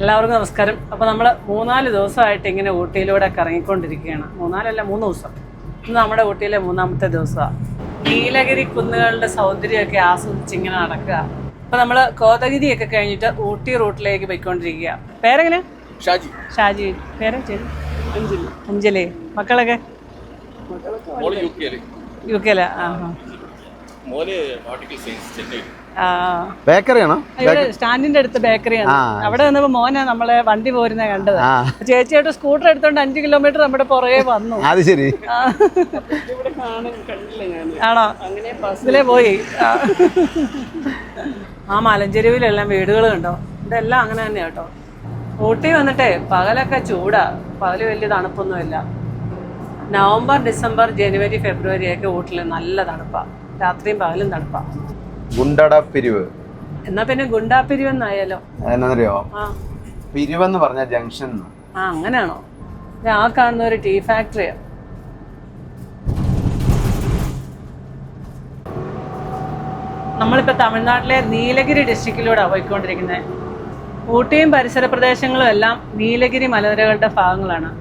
എല്ലാവർക്കും നമസ്കാരം. അപ്പോൾ നമ്മൾ 3-4 ദിവസമായിട്ട് ഇങ്ങനെ ഊട്ടിയിലൂടെ കറങ്ങിക്കൊണ്ടിരിക്കുകയാണ്. 3 ദിവസം. ഇന്ന് നമ്മുടെ ഊട്ടിയിലെ 3-ാമത്തെ ദിവസമാണ്. നീലഗിരി കുന്നുകളുടെ സൗന്ദര്യമൊക്കെ ആസ്വദിച്ച് ഇങ്ങനെ നടക്കുക. അപ്പോൾ നമ്മൾ കോതഗിരിയൊക്കെ കഴിഞ്ഞിട്ട് ഊട്ടി റൂട്ടിലേക്ക് പോയിക്കൊണ്ടിരിക്കുക. പേരെങ്ങനെ? ഷാജി. പേര് അഞ്ജലി. മക്കളൊക്കെ UK-ലാ? ബേക്കറിയാണോ? സ്റ്റാൻഡിന്റെ അടുത്ത് ബേക്കറിയാണ്. അവിടെ വന്നപ്പോ മോനെ നമ്മളെ വണ്ടി പോരുന്ന കണ്ടത്. ചേച്ചിയായിട്ട് സ്കൂട്ടർ എടുത്തോണ്ട് 5 കിലോമീറ്റർ നമ്മുടെ പുറകെ വന്നു. അത് ശരി. ആണോ? ഇതിലേ പോയി. ആ മലഞ്ചെരുവിലെല്ലാം വീടുകൾ കണ്ടോ? ഇതെല്ലാം അങ്ങനെ തന്നെയാ കേട്ടോ. ഊട്ടി വന്നിട്ടേ പകലൊക്കെ ചൂടാ, പകല് വലിയ തണുപ്പൊന്നുമില്ല. നവംബർ, ഡിസംബർ, ജനുവരി, ഫെബ്രുവരി ഒക്കെ ഊട്ടിൽ നല്ല തണുപ്പാ. രാത്രിയും പകലും തണുപ്പാ. ഗുണ്ടടപ്പിരിവ് എന്നാ പിന്നെ ഗുണ്ടാപ്പിരിവ് എന്നായാലോ? എന്നറിയോ? പിരിവെന്ന് പറഞ്ഞ ജംഗ്ഷൻ. അങ്ങനെയാണോ? ആ കാണുന്ന ഒരു ടീ ഫാക്ടറിയാ. നമ്മളിപ്പോ തമിഴ്നാട്ടിലെ നീലഗിരി ഡിസ്ട്രിക്റ്റിലൂടെ പോയിക്കൊണ്ടിരിക്കുന്നത്. ഊട്ടിയും പരിസര പ്രദേശങ്ങളും എല്ലാം നീലഗിരി മലനിരകളുടെ ഭാഗങ്ങളാണ്.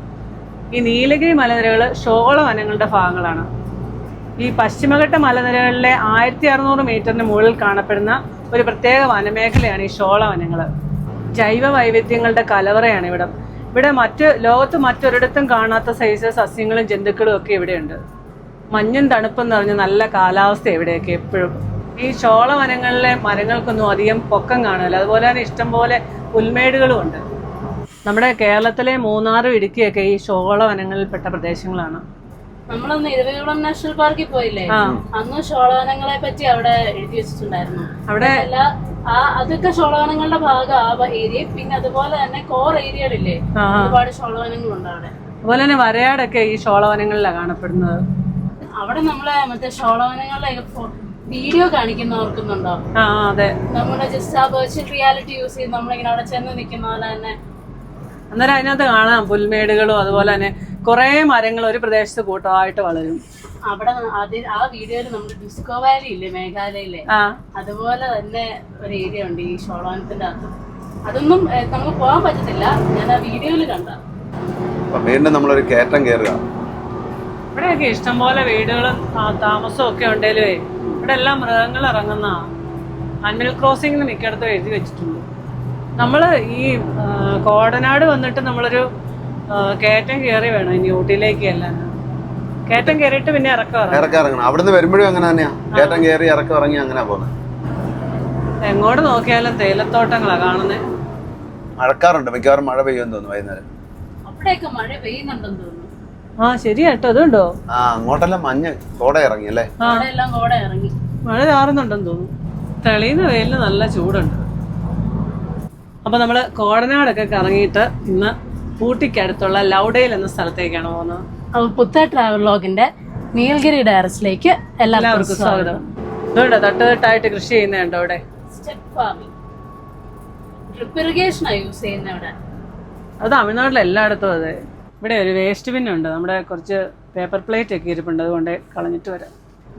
ഈ നീലഗിരി മലനിരകൾ ഷോള വനങ്ങളുടെ ഭാഗങ്ങളാണ്. ഈ പശ്ചിമഘട്ട മലനിരകളിലെ 1600 മീറ്ററിന് മുകളിൽ കാണപ്പെടുന്ന ഒരു പ്രത്യേക വനമേഖലയാണ് ഈ ഷോള വനങ്ങൾ. ജൈവ വൈവിധ്യങ്ങളുടെ കലവറയാണ് ഇവിടം. ഇവിടെ ലോകത്ത് മറ്റൊരിടത്തും കാണാത്ത സൈസ് സസ്യങ്ങളും ജന്തുക്കളും ഒക്കെ ഇവിടെയുണ്ട്. മഞ്ഞും തണുപ്പും നിറഞ്ഞ നല്ല കാലാവസ്ഥ ഇവിടെയൊക്കെ എപ്പോഴും. ഈ ഷോള വനങ്ങളിലെ മരങ്ങൾക്കൊന്നും അധികം പൊക്കം കാണില്ല. അതുപോലെ തന്നെ ഇഷ്ടംപോലെ പുൽമേടുകളും ഉണ്ട്. നമ്മുടെ കേരളത്തിലെ മൂന്നാറും ഇടുക്കിയൊക്കെ ഈ ഷോള വനങ്ങളിൽപ്പെട്ട പ്രദേശങ്ങളാണ്. നമ്മളൊന്ന് ഇരവികുളം നാഷണൽ പാർക്കിൽ പോയില്ലേ, അന്ന് ഷോളവനങ്ങളെ പറ്റി അവിടെ എഴുതി വെച്ചിട്ടുണ്ടായിരുന്നു. അവിടെ അതൊക്കെ ഷോളവനങ്ങളുടെ ഭാഗം ആ ഏരിയ. പിന്നെ അതുപോലെ തന്നെ കോർ ഏരിയകളില്ലേ, ഒരുപാട് ഷോളവനങ്ങളുണ്ട് അവിടെ. അതുപോലെ തന്നെ വരയാടൊക്കെ ഈ ഷോളവനങ്ങളിലാണ് കാണപ്പെടുന്നത്. അവിടെ നമ്മളെ മറ്റേ ഷോളവനങ്ങളുടെ വീഡിയോ കാണിക്കുന്നവർക്കുന്നുണ്ടോ? അതെ. നമ്മുടെ ജസ്റ്റ് ആ വെർച്വൽ റിയാലിറ്റി യൂസ് ചെയ്ത് നമ്മളിങ്ങനെ അവിടെ ചെന്ന് നിൽക്കുന്ന പോലെ തന്നെ. അന്നേരം അതിനകത്ത് കാണാം പുൽമേടുകളും അതുപോലെ തന്നെ കുറെ മരങ്ങൾ ഒരു പ്രദേശത്ത് കൂട്ടമായിട്ട് വളരും. അവിടെ ആ വീഡിയോയിൽ നമ്മുടെ ഡിസ്കോ വാലി ഇല്ലേ മേഘാലയയിലെ, അതുപോലെ തന്നെ ഒരു ഏരിയ ഉണ്ട് ഈ ഷോളവനത്തിന്റെ അകത്ത്. അതൊന്നും നമുക്ക് പോകാൻ പറ്റത്തില്ല. ഞാൻ ആ വീഡിയോയിൽ കണ്ട. വീണ്ടും നമ്മളൊരു കയറ്റം കയറുക. ഇവിടെയൊക്കെ ഇഷ്ടംപോലെ വീടുകളും താമസവും ഒക്കെ ഉണ്ടേലേ. ഇവിടെ എല്ലാം മൃഗങ്ങൾ ഇറങ്ങുന്ന അനിമൽ ക്രോസിംഗിന് മിക്കയിടത്തും എഴുതി വെച്ചിട്ടുണ്ട്. നമ്മൾ ഈ കോടനാട് വന്നിട്ട് നമ്മളൊരു കയറ്റം കയറി വേണം ഇനി ഊട്ടിയിലേക്ക് എല്ലാം. കയറ്റം കയറിയിട്ട് പിന്നെ ഇറങ്ങണം. അവിടുന്ന് വരുമ്പോഴും അങ്ങനെ തന്നെയാ, കയറ്റം കയറി ഇറക്കം ഇറങ്ങി അങ്ങനെ പോകുന്നത്. എങ്ങോട്ട് നോക്കിയാലും തേയിലത്തോട്ടങ്ങളാ കാണുന്നത്. മഴക്കാറുണ്ട്, മിക്കവാറും മഴ പെയ്യുമെന്ന് തോന്നുന്നു വൈകുന്നേരം. അവിടെയൊക്കെ മഴ പെയ്യുന്നുണ്ടെന്ന് തോന്നുന്നു. ശരിയാട്ടോ, അതുണ്ടോ? അങ്ങോട്ടെല്ലാം മഞ്ഞ് കോട ഇറങ്ങി അല്ലേ? കോട ഇറങ്ങി, മഴ ചാറുന്നുണ്ടെന്ന് തോന്നുന്നു. തെളിയുന്ന വെയിലിന് നല്ല ചൂടുണ്ട്. അപ്പൊ നമ്മള് കോടനാടൊക്കെ കറങ്ങിയിട്ട് ഇന്ന് ഊട്ടിക്കടുത്തുള്ള ലൗഡേൽ എന്ന സ്ഥലത്തേക്കാണ് പോകുന്നത്. പുത്ത ട്രാവൽ വ്ലോഗിന്റെ നീലഗിരി ഡയറക്റ്റിലേക്ക് എല്ലാവർക്കും സ്വാഗതം. ഇതുണ്ട് തട്ടുതട്ടായിട്ട് കൃഷി ചെയ്യുന്നുണ്ടോ ഇവിടെ? Step farming, drip irrigation use ചെയ്യുന്ന ഇവിടെ. അത് തമിഴ്നാട്ടിൽ എല്ലായിടത്തും അതെ. ഇവിടെ ഒരു വേസ്റ്റ് ബിന്നുണ്ട്. നമ്മുടെ കുറച്ച് പേപ്പർ പ്ലേറ്റ് ഒക്കെ ഇരിപ്പുണ്ട്, അതുകൊണ്ട് കളഞ്ഞിട്ട് വരാം.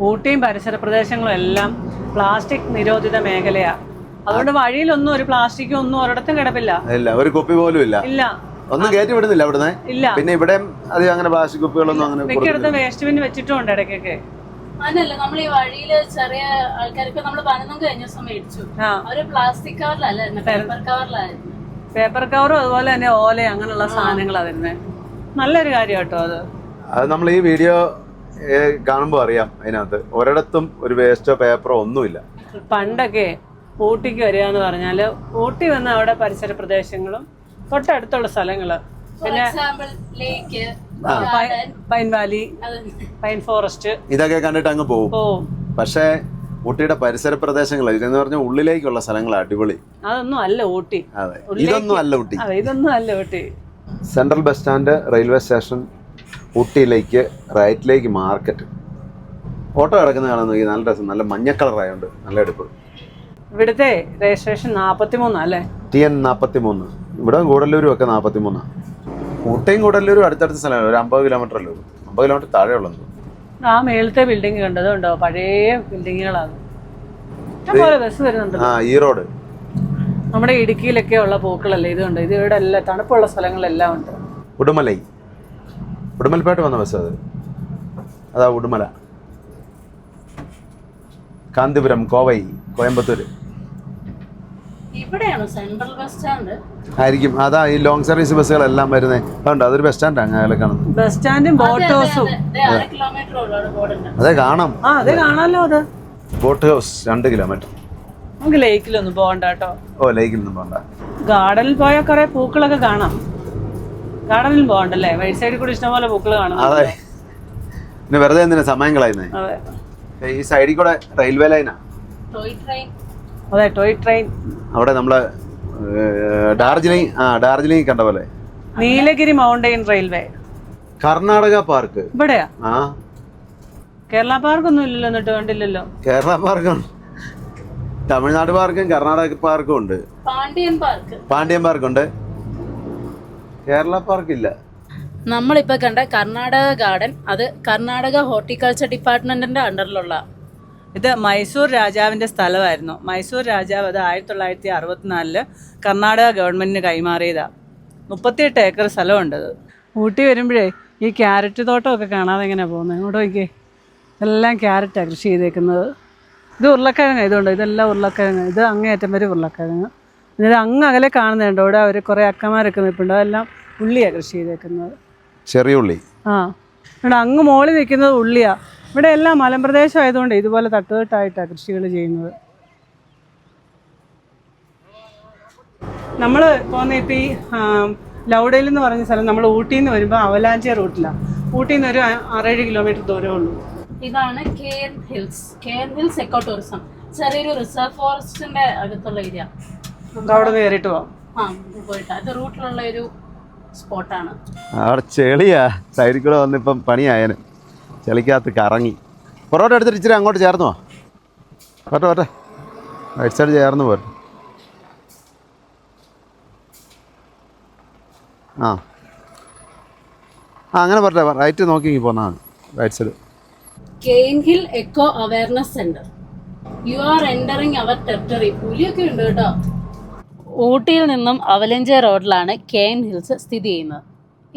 ഊട്ടിയും പരിസര പ്രദേശങ്ങളും എല്ലാം പ്ലാസ്റ്റിക് നിരോധിത മേഖലയാണ്. അതുകൊണ്ട് വഴിയിലൊന്നും ഒരു പ്ലാസ്റ്റിക് ഒന്നും ഒരിടത്തും കിടപ്പില്ല. ഇല്ല, ഒരു കുപ്പി പോലും ഇല്ല. ഇല്ല, ഒന്നും കയറ്റി വിടുന്നില്ല അവിടുന്ന്. ഇല്ല. പിന്നെ ഇവിടെ അധികം അങ്ങനെ പ്ലാസ്റ്റിക് കുപ്പികളൊന്നും അങ്ങനെ മിക്കയിടത്തും വേസ്റ്റ് ബിൻ വെച്ചിട്ടുണ്ട് ഇടയ്ക്കൊക്കെ. അതല്ല, നമ്മൾ ഈ വഴിയില് ചെറിയ ആൾക്കാർക്ക് നമ്മൾ പനന്നും കഴിഞ്ഞ ദിവസം മേടിച്ചു. ഒരു പ്ലാസ്റ്റിക് കവറിലല്ലായിരുന്നു, പേപ്പർ കവറിലായിരുന്നു. പേപ്പർ കവറും അതുപോലെ തന്നെ ഓല അങ്ങനെയുള്ള സാധനങ്ങളാണ് വരുന്നത്. നല്ലൊരു കാര്യം കേട്ടോ അത് നമ്മൾ ഈ വീഡിയോ കാണുമ്പോൾ അറിയാം. അതിനകത്ത് ഒരിടത്തും ഒരു വേസ്റ്റോ പേപ്പറോ ഒന്നുമില്ല. പണ്ടൊക്കെ ഊട്ടിക്ക് വരിക എന്ന് പറഞ്ഞാല് ഊട്ടി വന്ന അവിടെ പരിസര പ്രദേശങ്ങളും തൊട്ടടുത്തുള്ള സ്ഥലങ്ങള്, പിന്നെ പൈൻ വാലി, പൈൻ ഫോറസ്റ്റ്, ഇതൊക്കെ കണ്ടിട്ട് അങ്ങ് പോകും. പക്ഷേ ഊട്ടിയുടെ പരിസര പ്രദേശങ്ങൾ എന്ന് പറഞ്ഞാൽ ഉള്ളിലേക്കുള്ള സ്ഥലങ്ങൾ അടിപൊളി. അതൊന്നും അല്ല ഊട്ടി. അതെ, ഇതൊന്നും അല്ല ഊട്ടി. ഇതൊന്നും അല്ല Ooty. Central bus stand, railway station, ഊട്ടിയിലേക്ക് റൈറ്റിലേക്ക് മാർക്കറ്റ്. ഓട്ടോ കിടക്കുന്ന കാണാൻ നോക്കി, നല്ല രസം. നല്ല മഞ്ഞ കളറായോണ്ട് നല്ല എടുപ്പ്. ഇവിടുത്തെ രജിസ്ട്രേഷൻ 43 അല്ലേ? TN 43. ഇവിടെ കൂടല്ലൂരും ഒക്കെ 43. ഊട്ടിയും കൂടല്ലൂരും അടുത്തടുത്ത സ്ഥലമാണ്. ഒരു 50 കിലോമീറ്റർ അല്ലേ ഉള്ളൂ. 50 കിലോമീറ്റർ താഴെ ഉള്ളത്. ആ മേളത്തെ ബിൽഡിംഗ് കണ്ടതുണ്ടോ? പഴയ ബിൽഡിങ്ങുകളാണ്. ഇഷ്ടംപോലെ ബസ് വരുന്നുണ്ട്. ഈ റോഡ് നമ്മുടെ ഇടുക്കിയിലൊക്കെ ഉള്ള പൂക്കളല്ലേ ഇതുണ്ട്. ഇത് ഇവിടെ എല്ലാം തണുപ്പുള്ള സ്ഥലങ്ങളിലെല്ലാം ഉണ്ട്. ഉടുമലൈ, ഉടുമൽപേട്ട് വന്ന ബസ് അത്. അതാ ഉടുമല. കാന്തിപുരം, കോവൈ, കോയമ്പത്തൂർ ഇവിടെയാണ് സെൻട്രൽ ബസ് സ്റ്റാൻഡ് ആയിരിക്കും. അതാ ഈ ലോങ് സർവീസ് ബസ്സുകളെല്ലാം വരുന്നത്. അതുകൊണ്ട് അതൊരു ബസ് സ്റ്റാൻഡാണ് അങ്ങനെ കാണുന്നത്. ബസ് സ്റ്റാൻഡും ബോട്ട് ഹൗസും 1 കിലോമീറ്റർ ബോർഡുണ്ട്. അതെ കാണാം. അതെ കാണാമല്ലോ. അത് ബോട്ട് ഹൗസ് 2 കിലോമീറ്റർ. നമുക്ക് ലേക്കിലൊന്നും പോകണ്ട കേട്ടോ. ഓ ലേക്കിൽ നിന്നും പോകണ്ട. ഗാർഡനിൽ പോയാൽ കുറെ പൂക്കളൊക്കെ കാണാം. ഗാർഡനിൽ പോകണ്ടല്ലേ, വൈറ്റ് സൈഡിൽ കൂടി ഇഷ്ടംപോലെ പൂക്കൾ കാണാം. അതെ, പിന്നെ വെറുതെ എന്തിനാ സമയം കളയുന്നേ. അതെ, ഈ സൈഡിൽ കൂടെ റെയിൽവേ ലൈനാ. Toy train. അതെ, ടോയ് ട്രെയിൻ. അവിടെ നമ്മള് ഡാർജിലിംഗ് കണ്ട പോലെ. Nilgiri mountain railway. Karnataka park ഇവിടെയാ. ആ, കേരള പാർക്കൊന്നും ഇല്ലല്ലോ, എന്നിട്ട് കണ്ടില്ലല്ലോ. കേരള പാർക്കാണ്. തമിഴ്നാട് പാർക്കും കർണാടക പാർക്കും ഉണ്ട്. പാണ്ഡ്യൻ പാർക്കുണ്ട്. കേരള പാർക്കില്ല. നമ്മളിപ്പോ കണ്ട കർണാടക ഗാർഡൻ അത് കർണാടക ഹോർട്ടിക്കൾച്ചർ ഡിപ്പാർട്ട്മെന്റിന്റെ അണ്ടറിലുള്ള. ഇത് മൈസൂർ രാജാവിന്റെ സ്ഥലമായിരുന്നു. മൈസൂർ രാജാവ് അത് 1964 കർണാടക ഗവൺമെന്റിന് കൈമാറിയതാ. 38 ഏക്കർ സ്ഥലമുണ്ട് അത്. ഊട്ടി വരുമ്പോഴേ ഈ ക്യാരറ്റ് തോട്ടമൊക്കെ കാണാതെ എങ്ങനെയാണ് പോകുന്നത്. ഇങ്ങോട്ട് നോക്കിയേ, എല്ലാം ക്യാരറ്റാണ് കൃഷി ചെയ്തേക്കുന്നത്. ഇത് ഉരുളക്കിഴങ്ങ്. ഇതുണ്ട്, ഇതെല്ലാം ഉരുളക്കിഴങ്ങ്. ഇത് അങ്ങേയറ്റം വരെ ഉരുളക്കിഴങ്ങ്. ഇത് അങ്ങ് അകലെ കാണുന്നുണ്ട്. ഇവിടെ അവർ കുറേ അക്കമാരൊക്കെ നിൽപ്പുണ്ട്. അതെല്ലാം ഉള്ളിയാണ് കൃഷി ചെയ്തേക്കുന്നത്. ചെറിയ ഉള്ളി. ആ, ഇവിടെ അങ്ങ് മോളിൽ നിൽക്കുന്നത് ഉള്ളിയാണ്. ഇവിടെ എല്ലാം മലമ്പ്രദേശം ആയതുകൊണ്ട് ഇതുപോലെ തട്ടുകെട്ടായിട്ടാണ് കൃഷികൾ ചെയ്യുന്നത്. നമ്മൾ പോകുന്ന ഇപ്പം ഈ ലൗഡയിൽ എന്ന് പറഞ്ഞ സ്ഥലം നമ്മൾ ഊട്ടിയിൽ നിന്ന് വരുമ്പോൾ അവലാഞ്ചി റൂട്ടിലാണ്. ഊട്ടിയിൽ നിന്ന് ഒരു 6-7 കിലോമീറ്റർ ദൂരമേ ഉള്ളൂ. ഇതാണ് കെയൻ ഹിൽസ് എക്കോ ടൂറിസം. ചെറിയൊരു റിസർവ് ഫോറസ്റ്റിന്റെ അകത്തുള്ള ഏരിയ. അവിടെ നിന്ന് കയറിയിട്ട് പോവാം. പോയിട്ട് അത് റൂട്ടിലുള്ള ഒരു സ്പോട്ടാണ്. അവിടെ ചെളിയാ. സൈഡിൽ കൂടെ വന്നിപ്പം പണിയായന്. ചെളിക്കകത്ത് കറങ്ങി. പുറകോട്ട് എടുത്തിട്ട് ഇച്ചിരി അങ്ങോട്ട് ചേർന്നോ. പോട്ടെ റൈറ്റ് സൈഡ് ചേർന്ന് പോട്ടെ. ആ അങ്ങനെ പോട്ടെ. റൈറ്റ് നോക്കി പോന്നാ right side. Cane hill eco awareness centre. You are entering our territory. പുലിയൊക്കെ ഉണ്ട് കേട്ടോ. ഊട്ടിയിൽ നിന്നും അവലഞ്ചി റോഡിലാണ് കെയിൻ ഹിൽസ് സ്ഥിതി ചെയ്യുന്നത്.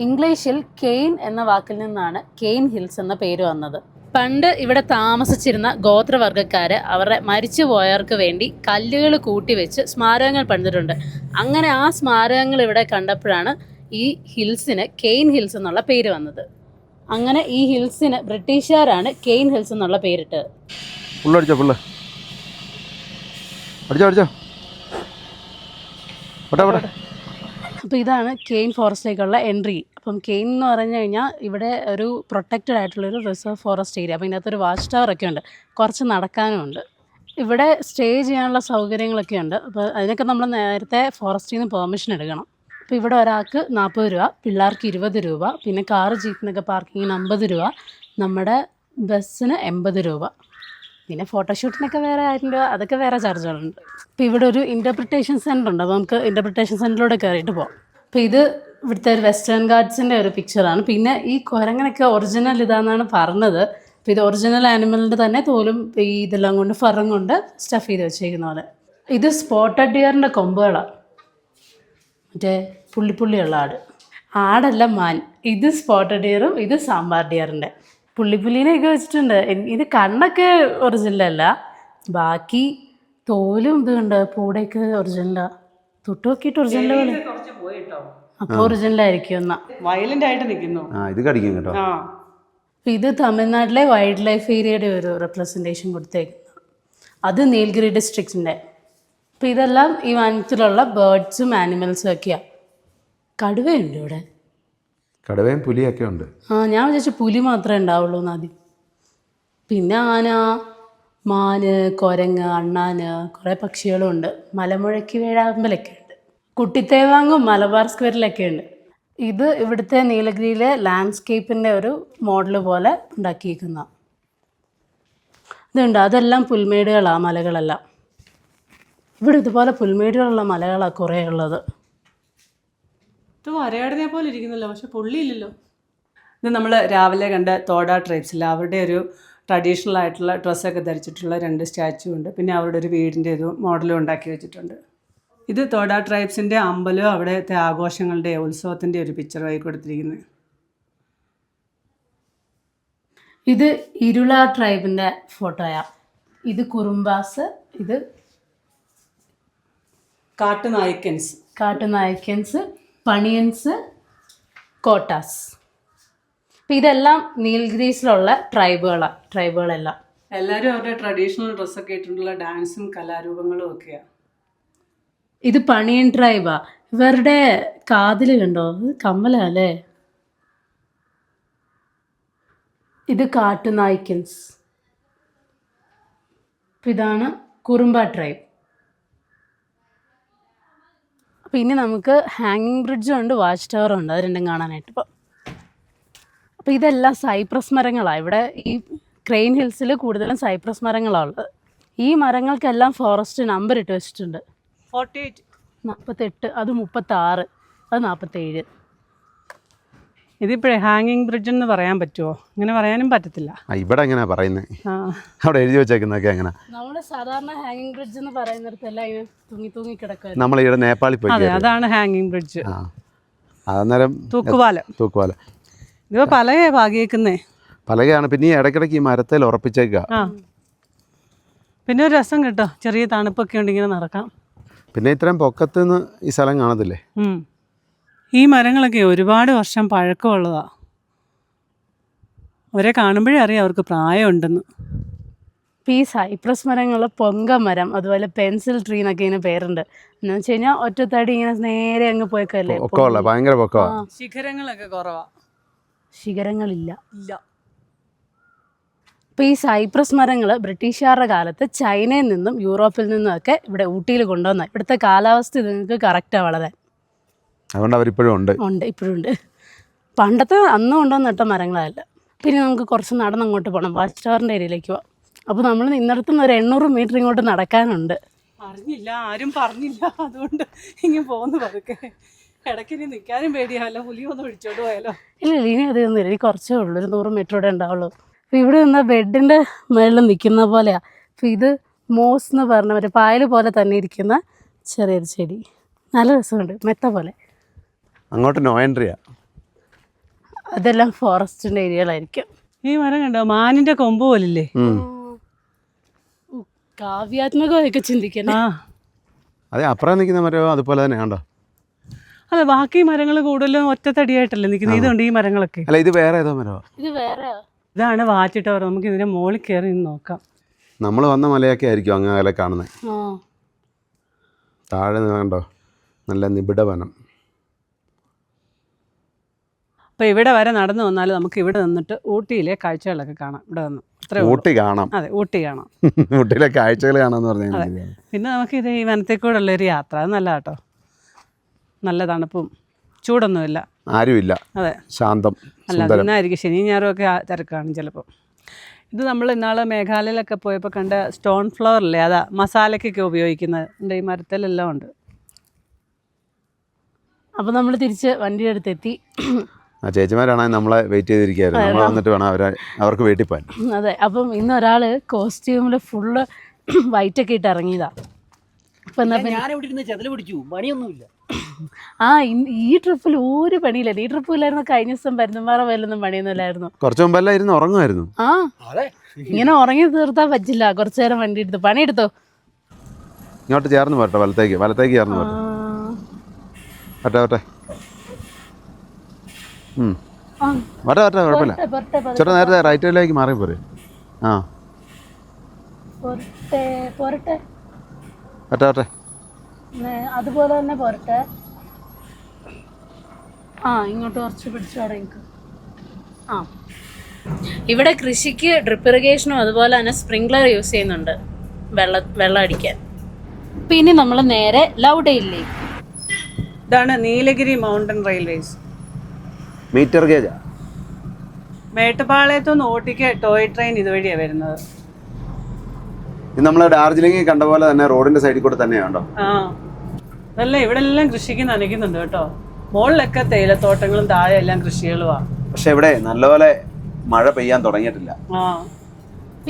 ഇംഗ്ലീഷിൽ കെയിൻ എന്ന വാക്കിൽ നിന്നാണ് കെയിൻ ഹിൽസ് എന്ന പേര് വന്നത്. പണ്ട് ഇവിടെ താമസിച്ചിരുന്ന ഗോത്രവർഗ്ഗക്കാര് അവരുടെ മരിച്ചുപോയവർക്ക് വേണ്ടി കല്ലുകൾ കൂട്ടിവെച്ച് സ്മാരകങ്ങൾ പണിതിട്ടുണ്ട്. അങ്ങനെ ആ സ്മാരകങ്ങൾ ഇവിടെ കണ്ടപ്പോഴാണ് ഈ ഹിൽസിന് കെയിൻ ഹിൽസ് എന്നുള്ള പേര് വന്നത്. അങ്ങനെ ഈ ഹിൽസിന് ബ്രിട്ടീഷുകാരാണ് കെയിൻ ഹിൽസ് എന്നുള്ള പേരിട്ടത്. അപ്പോൾ ഇതാണ് കെയിൻ ഫോറസ്റ്റിലേക്കുള്ള എൻട്രി. അപ്പം കെയിൻ എന്ന് പറഞ്ഞു കഴിഞ്ഞാൽ ഇവിടെ ഒരു പ്രൊട്ടക്റ്റഡ് ആയിട്ടുള്ളൊരു റിസർവ് ഫോറസ്റ്റ് ഏരിയ. അപ്പോൾ ഇതിനകത്തൊരു വാച്ച് ടവറൊക്കെ ഉണ്ട്, കുറച്ച് നടക്കാനും ഉണ്ട്. ഇവിടെ സ്റ്റേ ചെയ്യാനുള്ള സൗകര്യങ്ങളൊക്കെ ഉണ്ട്. അപ്പോൾ അതിനൊക്കെ നമ്മൾ നേരത്തെ ഫോറസ്റ്റിൽ നിന്ന് പെർമിഷൻ എടുക്കണം. അപ്പോൾ ഇവിടെ ഒരാൾക്ക് 40 രൂപ, പിള്ളേർക്ക് 20 രൂപ, പിന്നെ കാറ് ജീപ്പിനൊക്കെ പാർക്കിങ്ങിന് 50 രൂപ, നമ്മുടെ ബസ്സിന് 80 രൂപ, പിന്നെ ഫോട്ടോഷൂട്ടിനൊക്കെ വേറെ 1000 രൂപ. അതൊക്കെ വേറെ ചാർജുകളുണ്ട്. അപ്പോൾ ഇവിടെ ഒരു ഇൻ്റർപ്രിട്ടേഷൻ സെൻ്റർ ഉണ്ട്. അപ്പോൾ നമുക്ക് ഇൻ്റർപ്രിട്ടേഷൻ സെൻ്ററിലൂടെ കയറിയിട്ട് പോകാം. അപ്പോൾ ഇത് ഇവിടുത്തെ ഒരു വെസ്റ്റേൺ ഗാർഡ്സിൻ്റെ ഒരു പിക്ചറാണ്. പിന്നെ ഈ കുരങ്ങനൊക്കെ ഒറിജിനൽ ഇതാണെന്നാണ് പറഞ്ഞത്. അപ്പോൾ ഇത് ഒറിജിനൽ ആനിമലിൻ്റെ തന്നെ തോലും ഈ ഇതെല്ലാം കൊണ്ട് ഫറും കൊണ്ട് സ്റ്റഫ് ചെയ്ത് വെച്ചേക്കുന്ന പോലെ. ഇത് സ്പോട്ടഡ് ഡിയറിൻ്റെ കൊമ്പുകളാണ്, മറ്റേ പുള്ളിപ്പുള്ളിയുള്ള ആടല്ല മാൻ. ഇത് സ്പോട്ടഡ് ഡിയറും ഇത് സാമ്പാർ ഡിയറിൻ്റെ. പുള്ളിപ്പുള്ളീനെയൊക്കെ വെച്ചിട്ടുണ്ട്. ഇത് കണ്ണൊക്കെ ഒറിജിനലല്ല, ബാക്കി തോലും ഇതുണ്ട്, പൂടയൊക്കെ ഒറിജിനലാണ്. തൊട്ട് നോക്കിയിട്ട് ഒറിജിനൽ പോലെ. അപ്പോൾ ഒറിജിനലായിരിക്കും എന്നാ. വയലന്റ് ആയിട്ട് നിൽക്കുന്നു. ഇത് കടിക്കും കേട്ടോ. ഇത് തമിഴ്നാട്ടിലെ വൈൽഡ് ലൈഫ് ഏരിയയുടെ ഒരു റെപ്രസെൻറ്റേഷൻ കൊടുത്തേക്കുന്നത്. അത് നീലഗിരി ഡിസ്ട്രിക്റ്റിൻ്റെ. അപ്പോൾ ഇതെല്ലാം ഈ വനത്തിലുള്ള ബേർഡ്സും ആനിമൽസും ഒക്കെയാണ്. കടുവയുണ്ട് ഇവിടെ. കടുവയും പുലിയൊക്കെ ഉണ്ട്. ഞാൻ വിചാരിച്ചു പുലി മാത്രമേ ഉണ്ടാവുള്ളൂ എന്നാദ്യം. പിന്നെ ആന, മാന്, കുരങ്ങ്, അണ്ണാന്, കുറേ പക്ഷികളും ഉണ്ട്. മലമുഴക്കി വേഴാമ്പലൊക്കെ ഉണ്ട്. കുട്ടിത്തേവാങ്ങും മലബാർ സ്ക്വയറിലൊക്കെ ഉണ്ട്. ഇത് ഇവിടുത്തെ നീലഗിരിയിലെ ലാൻഡ്സ്കേപ്പിൻ്റെ ഒരു മോഡൽ പോലെ ഉണ്ടാക്കിയിരിക്കുന്ന ഇതുണ്ട്. അതെല്ലാം പുൽമേടുകളാണ്, മലകളെല്ലാം. ഇവിടെ ഇതുപോലെ പുൽമേടുകളുള്ള മലകളാണ് കുറേ ഉള്ളത്. ഇത് വരയാടിനെ പോലെ ഇരിക്കുന്നല്ലോ, പക്ഷെ പുള്ളിയില്ലല്ലോ. ഇത് നമ്മൾ രാവിലെ കണ്ട തോഡ ട്രൈബ്സില്ല, അവരുടെ ഒരു ട്രഡീഷണൽ ആയിട്ടുള്ള ഡ്രസ്സൊക്കെ ധരിച്ചിട്ടുള്ള 2 സ്റ്റാച്ചു ഉണ്ട്. പിന്നെ അവരുടെ ഒരു വീടിൻ്റെ ഒരു മോഡലും ഉണ്ടാക്കി വെച്ചിട്ടുണ്ട്. ഇത് തോഡ ട്രൈബ്സിൻ്റെ അമ്പലവും അവിടുത്തെ ആഘോഷങ്ങളുടെ ഉത്സവത്തിൻ്റെ ഒരു പിക്ചറായി കൊടുത്തിരിക്കുന്നത്. ഇത് ഇരുള ട്രൈബിൻ്റെ ഫോട്ടോയാ. ഇത് കുറുംബാസ്, ഇത് കാട്ടുനായ്ക്കൻസ്, പണിയൻസ്, കോട്ടാസ്. അപ്പം ഇതെല്ലാം നീൽഗിരീസിലുള്ള ട്രൈബുകളെല്ലാം. എല്ലാവരും അവരുടെ ട്രഡീഷണൽ ഡ്രസ്സൊക്കെ ഇട്ടിട്ടുള്ള ഡാൻസും കലാരൂപങ്ങളും ഒക്കെയാണ്. ഇത് പണിയൻ ട്രൈബാ. ഇവരുടെ കാതിൽ കണ്ടോ, ഇത് കമ്മലല്ലേ. ഇത് കാട്ടുനായ്ക്കൻസ്. അപ്പം ഇതാണ് കുറുംബ ട്രൈബ്. അപ്പം ഇനി നമുക്ക് ഹാങ്ങിങ് ബ്രിഡ്ജും ഉണ്ട്, വാച്ച് ടവറും ഉണ്ട്, അത് രണ്ടും കാണാനായിട്ട്. അപ്പോൾ ഇതെല്ലാം സൈപ്രസ് മരങ്ങളാണ്. ഇവിടെ ഈ ക്രെയിൻ ഹിൽസിൽ കൂടുതലും സൈപ്രസ് മരങ്ങളാണ് ഉള്ളത്. ഈ മരങ്ങൾക്കെല്ലാം ഫോറസ്റ്റ് നമ്പർ ഇട്ട് വെച്ചിട്ടുണ്ട്. 48, അത് 36, അത് 47. ഇതിപ്പോഴേ ഹാങ്ങിങ് ബ്രിഡ്ജ് എന്ന് പറയാൻ പറ്റുമോ? ഇങ്ങനെ പറയാനും പറ്റത്തില്ല. ഇവിടെ എങ്ങനെയാ പറയുന്നത്? അവിടെ എഴുതി വെച്ചേക്കുന്നതൊക്കെ എങ്ങനെ? നമ്മൾ സാധാരണ ഹാങ്ങിങ് ബ്രിഡ്ജ് എന്ന് പറയുന്നിടത്തെല്ലാം ഇങ്ങനെ തൂങ്ങി കിടക്കുക. നമ്മൾ ഇവിടെ നേപ്പാളിൽ പോയി. അതാണ് ഹാങ്ങിങ് ബ്രിഡ്ജ്. അന്നേരം തൂക്കുപാലം. ഇത് പലകയാ പാകിയേക്കുന്നേ. പലകയാണ്. പിന്നെ ഈ ഇടയ്ക്കിടയ്ക്ക് ഈ മരത്തിൽ ഉറപ്പിച്ചേക്കുക. പിന്നെ ഒരു രസം കേട്ടോ, ചെറിയ തണുപ്പൊക്കെ ഉണ്ട്, ഇങ്ങനെ നടക്കാം. പിന്നെ ഇത്രയും പൊക്കത്ത് നിന്ന് ഈ സ്ഥലം കാണത്തില്ലേ? ഈ മരങ്ങളൊക്കെ ഒരുപാട് വർഷം പഴക്കമുള്ളതാ. അവരെ കാണുമ്പോഴേ അറിയാം അവർക്ക് പ്രായമുണ്ടെന്ന്. ഈ സൈപ്രസ് മരങ്ങൾ പൊങ്ക മരം, അതുപോലെ പെൻസിൽ ട്രീ എന്നൊക്കെ ഇങ്ങനെ പേരുണ്ട്. എന്ന് വെച്ച് കഴിഞ്ഞാൽ ഒറ്റത്തടി ഇങ്ങനെ നേരെ അങ്ങ് പോയേക്കല്ലേ. ഭയങ്കര പൊക്കമാണ്. ശിഖരങ്ങളൊക്കെ കുറവാ. ശിഖരങ്ങളില്ല. അപ്പോൾ ഈ സൈപ്രസ് മരങ്ങൾ ബ്രിട്ടീഷുകാരുടെ കാലത്ത് ചൈനയിൽ നിന്നും യൂറോപ്പിൽ നിന്നുമൊക്കെ ഇവിടെ ഊട്ടിയിൽ കൊണ്ടുവന്ന. ഇവിടുത്തെ കാലാവസ്ഥ നിങ്ങൾക്ക് കറക്റ്റാണ് വളരാൻ. അതുകൊണ്ട് അവരിപ്പോഴും ഉണ്ട്. ഇപ്പോഴും ഉണ്ട്. പണ്ടത്തെ അന്ന് കൊണ്ടുവന്ന് നട്ട മരങ്ങളല്ല. പിന്നെ നമുക്ക് കുറച്ച് നടന്നങ്ങോട്ട് പോകണം, വാച്ച് ടവറിൻ്റെ ഏരിയയിലേക്ക് പോകാം. അപ്പോൾ നമ്മൾ നിന്നിടത്തുനിന്ന് ഒരു 800 മീറ്റർ ഇങ്ങോട്ട് നടക്കാനുണ്ട്. ആരും പറഞ്ഞില്ല, അതുകൊണ്ട് ഇങ്ങനെ പോകുന്നു പതുക്കെ. ഇടയ്ക്ക് ഇനി നിൽക്കാനും പേടിയാവല്ലോ, പുലിയൊന്നും ഒഴിച്ചോണ്ട് പോയാലോ. ഇല്ല, ഇനി അതൊന്നും ഇല്ല, ഇനി കുറച്ചേ ഉള്ളൂ, ഒരു 100 മീറ്റർ ഇവിടെ ഉണ്ടാവുള്ളൂ. അപ്പോൾ ഇവിടെ നിന്ന് ബെഡിൻ്റെ മേളിൽ നിൽക്കുന്ന പോലെയാണ്. അപ്പോൾ ഇത് മോസ് എന്ന് പറഞ്ഞ ഒരു പായൽ പോലെ തന്നെ ഇരിക്കുന്ന ചെറിയൊരു ചെടി. നല്ല രസമുണ്ട്, മെത്ത പോലെ. അങ്ങോട്ട് നോ എൻട്രിയാ. അതെല്ലാം ഫോറസ്റ്റിൻ്റെ ഏരിയകളായിരിക്കും. ഈ മരം കണ്ടോ, മാനിൻ്റെ കൊമ്പ് പോലില്ലേ? കാവ്യാത്മകമൊക്കെ ചിന്തിക്കണം. അതെ, അപ്പുറം നിൽക്കുന്ന മരമോ അതുപോലെ തന്നെ കണ്ടോ? അതെ, ബാക്കി മരങ്ങൾ കൂടുതലും ഒറ്റത്തടിയായിട്ടല്ലേ നിൽക്കുന്നത്. ഇതുണ്ട് ഈ മരങ്ങളൊക്കെ. അല്ല, ഇത് വേറെ ഏതോ മരമോ? ഇത് വേറെ. ഇതാണ് വാച്ച് ടവർ. നമുക്ക് ഇതിന്റെ മുകളിൽ കയറി നോക്കാം. നമ്മൾ വന്ന മലയൊക്കെ ആയിരിക്കും അങ്ങനെ കാണുന്നത്. താഴെ കണ്ടോ, നല്ല നിബിഡ വനം. അപ്പോൾ ഇവിടെ വരെ നടന്നു വന്നാൽ നമുക്ക് ഇവിടെ നിന്നിട്ട് ഊട്ടിയിലെ കാഴ്ചകളൊക്കെ കാണാം. ഇവിടെ നിന്ന് ഊട്ടി കാണാം. അതെ, ഊട്ടി കാണാം. ഊട്ടിയിലെ കാഴ്ചകൾ കാണാമെന്ന് പറഞ്ഞാൽ. പിന്നെ നമുക്ക് ഇത് ഈ വനത്തേക്കൂടുള്ളൊരു യാത്ര, അത് നല്ല കേട്ടോ. നല്ല തണുപ്പും ചൂടൊന്നുമില്ല, ആരുമില്ല. അതെ, ശാന്തം. അല്ല, ഇന്നായിരിക്കും ശനി ഞായറും ഒക്കെ തിരക്കാണ് ചിലപ്പോൾ. ഇത് നമ്മൾ ഇന്നാള് മേഘാലയയിലൊക്കെ പോയപ്പോൾ കണ്ട സ്റ്റോൺ ഫ്ലവർ അല്ലേ, അതാ മസാലയ്ക്കൊക്കെ ഉപയോഗിക്കുന്നത്. ഈ മരത്തിലെല്ലാം ഉണ്ട്. അപ്പോൾ നമ്മൾ തിരിച്ച് വണ്ടിയുടെ അടുത്തെത്തി. ആ ചേച്ചിമാരാണെങ്കിൽ നമ്മളെ വെയിറ്റ് ചെയ്തിരിക്കുകയായിരുന്നു. നമ്മൾ വന്നിട്ട് വേണം അവർക്ക് വീട്ടിൽ പോകാൻ. അതെ, അപ്പം ഇന്ന് ഒരാൾ കോസ്റ്റ്യൂമിൽ ഫുള്ള് വൈറ്റൊക്കെ ഇട്ട് ഇറങ്ങിയതാണ്. അപ്പം എന്നാൽ ഈ ട്രിപ്പിൽ ഒരു പണിയില്ലായിരുന്നു. ഈ ട്രിപ്പിലായിരുന്നു കഴിഞ്ഞ ദിവസം പരുന്തുംപാറ പോലൊന്നും പണിയൊന്നുമില്ലായിരുന്നു. കുറച്ച് മുമ്പെല്ലാം ഇരുന്ന് ഉറങ്ങുമായിരുന്നു. ഇങ്ങനെ ഉറങ്ങി തീർത്താൻ പറ്റില്ല. കുറച്ചു നേരം വണ്ടി എടുത്തു, പണിയെടുത്തോ. ഇങ്ങോട്ട് ചേർന്ന് പോട്ടെ, വലത്തേക്ക് ചേർന്ന് പോട്ടെ. കുഴപ്പമില്ല. ചേട്ടാ നേരത്തെ റൈറ്റിലേക്ക് മാറി പോരെ. പോട്ടെ അതുപോലെ തന്നെ പോരട്ടെ. ഇങ്ങോട്ട് കുറച്ച് പിടിച്ചു തുടങ്ങി. ഇവിടെ കൃഷിക്ക് ഡ്രിപ്പ് ഇറിഗേഷനും അതുപോലെ തന്നെ സ്പ്രിംഗ്ലർ യൂസ് ചെയ്യുന്നുണ്ട് വെള്ളം അടിക്കാൻ. പിന്നെ നമ്മൾ നേരെ ലൗഡയിലേക്ക്. ഇതാണ് നീലഗിരി മൗണ്ടൻ റെയിൽവേസ്. മീറ്റർ ഗേജാ. മേട്ടുപാളയത്തുനിന്ന് ഊട്ടിക്ക് ടോയ് ട്രെയിൻ ഇതുവഴിയാണ് വരുന്നത്. ഇത് നമ്മളെ ഡാർജിലിംഗ് കണ്ട പോലെ തന്നെ റോഡിന്റെ സൈഡിൽ കൂടെ തന്നെയാണോ? അതല്ല, ഇവിടെ എല്ലാം കൃഷിക്ക് നനയ്ക്കുന്നുണ്ട് കേട്ടോ. മുകളിലൊക്കെ തേയിലത്തോട്ടങ്ങളും താഴെ എല്ലാം കൃഷികളുമാണ്. പക്ഷെ ഇവിടെ നല്ലപോലെ മഴ പെയ്യാൻ തുടങ്ങിയിട്ടില്ല.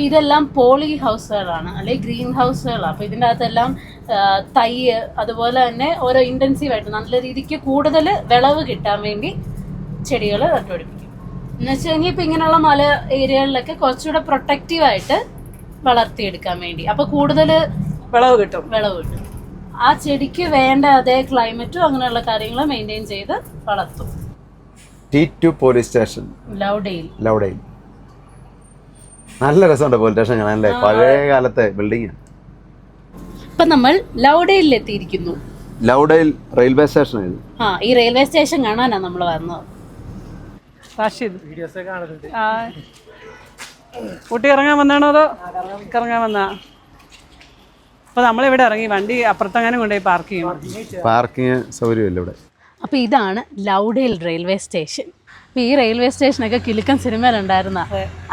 ഇതെല്ലാം പോളി ഹൗസുകളാണ്, അല്ലെങ്കിൽ ഗ്രീൻ ഹൗസുകളാണ്. അപ്പൊ ഇതിൻ്റെ അകത്തെല്ലാം തൈയ്, അതുപോലെ തന്നെ ഓരോ ഇന്റൻസീവായിട്ട് നല്ല രീതിക്ക് കൂടുതൽ വിളവ് കിട്ടാൻ വേണ്ടി ചെടികൾ നട്ടുപിടിപ്പിക്കും. എന്ന് വെച്ച് കഴിഞ്ഞാൽ ഇപ്പം ഇങ്ങനെയുള്ള മല ഏരിയകളിലൊക്കെ കുറച്ചുകൂടെ പ്രൊട്ടക്റ്റീവായിട്ട് വളർത്തിയെടുക്കാൻ വേണ്ടി, അപ്പോൾ കൂടുതൽ വിളവ് കിട്ടും. ആ ചെടിക്ക് വേണ്ട അതേ ക്ലൈമറ്റും അങ്ങനെയുള്ള കാര്യങ്ങൾ മെയിൻറ്റെയിൻ ചെയ്ത് വളർത്തും. T2 police station, ലൗഡയിൽ. നല്ല രസമുണ്ട് പോലീസ് സ്റ്റേഷൻ കാണാനല്ലേ, പഴയ കാലത്തെ ബിൽഡിംഗ്. ഇപ്പൊ നമ്മൾ ലൗഡയിൽ എത്തിയിരിക്കുന്നു. ലൗഡയിൽ റെയിൽവേ സ്റ്റേഷൻ. ഈ റെയിൽവേ സ്റ്റേഷൻ കാണാനാ നമ്മൾ വന്നത്. ഊട്ടി ഇറങ്ങാൻ വന്നാണോ അതോ ഇറങ്ങാൻ വന്നാ? അപ്പൊ നമ്മളിവിടെ ഇറങ്ങി, വണ്ടി അപ്പുറത്തെങ്ങാനും കൊണ്ടുപോയി പാർക്ക് ചെയ്യും. പാർക്കിങ് സൗകര്യമില്ല ഇവിടെ. അപ്പോൾ ഇതാണ് ലൗഡയിൽ റെയിൽവേ സ്റ്റേഷൻ. അപ്പോൾ ഈ റെയിൽവേ സ്റ്റേഷനൊക്കെ കിലുക്കൻ സിനിമയിലുണ്ടായിരുന്ന